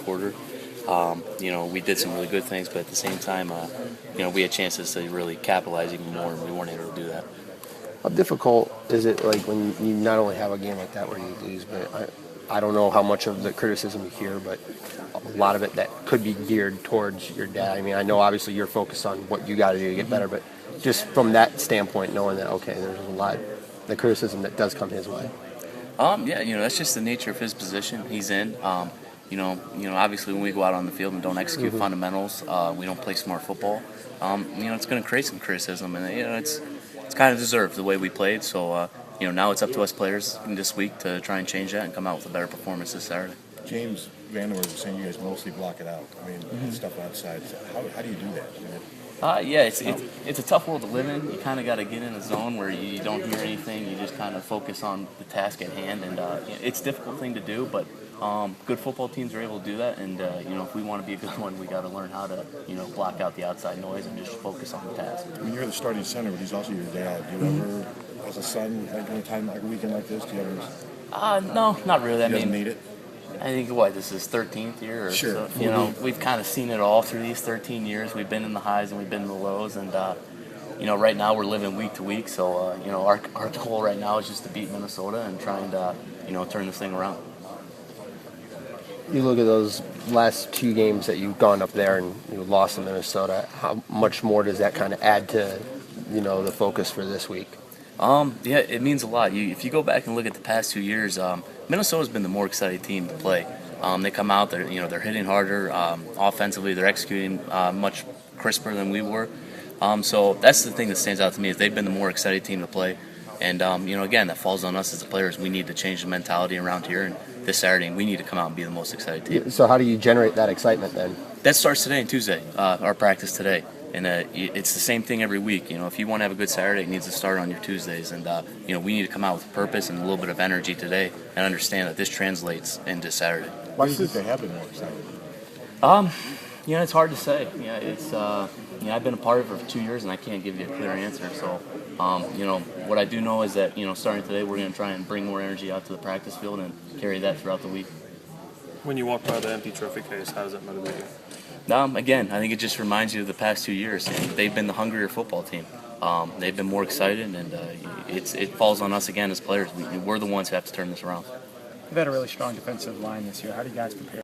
quarter. We did some really good things, but at the same time, we had chances to really capitalize even more, and we weren't able to do that. How difficult is it, like, when you not only have a game like that where you lose, but I don't know how much of the criticism you hear, but a lot of it that could be geared towards your dad. I mean, I know obviously you're focused on what you got to do to get better, but just from that standpoint, knowing that, okay, there's a lot, the criticism that does come his way. That's just the nature of his position he's in. Obviously when we go out on the field and don't execute fundamentals, we don't play smart football. It's going to create some criticism, and it's kind of deserved the way we played. So now it's up to us players this week to try and change that and come out with a better performance this Saturday. James Vanderwerf was saying you guys mostly block it out. I mean, stuff outside. So how do you do that? It's a tough world to live in. You kind of got to get in a zone where you don't hear anything. You just kind of focus on the task at hand, and it's a difficult thing to do. But good football teams are able to do that, and if we want to be a good one, we got to learn how to block out the outside noise and just focus on the task. When you're the starting center, but he's also your dad. Do you ever, as a son, like in a time like a weekend like this, do you ever? No, not really. He doesn't need it. I think this is 13th year. Sure. So, we've kind of seen it all through these 13 years. We've been in the highs and we've been in the lows, and right now we're living week to week. So our goal right now is just to beat Minnesota and try and turn this thing around. You look at those last two games that you've gone up there and you lost to Minnesota. How much more does that kind of add to the focus for this week? It means a lot. If you go back and look at the past 2 years, Minnesota's been the more exciting team to play. They come out, they're hitting harder offensively, they're executing much crisper than we were. So that's the thing that stands out to me is they've been the more exciting team to play. And again, that falls on us as the players. We need to change the mentality around here, and this Saturday we need to come out and be the most excited team. So how do you generate that excitement then? That starts today and Tuesday. Our practice today. And it's the same thing every week. If you want to have a good Saturday, it needs to start on your Tuesdays. And, we need to come out with a purpose and a little bit of energy today and understand that this translates into Saturday. Why do you think they have been more excited? It's hard to say. I've been a part of it for 2 years, and I can't give you a clear answer. So, what I do know is that, starting today, we're going to try and bring more energy out to the practice field and carry that throughout the week. When you walk by the empty trophy case, how does that motivate you? Again, I think it just reminds you of the past 2 years. And they've been the hungrier football team. They've been more excited, and it falls on us again as players. We're the ones who have to turn this around. You've had a really strong defensive line this year. How do you guys prepare?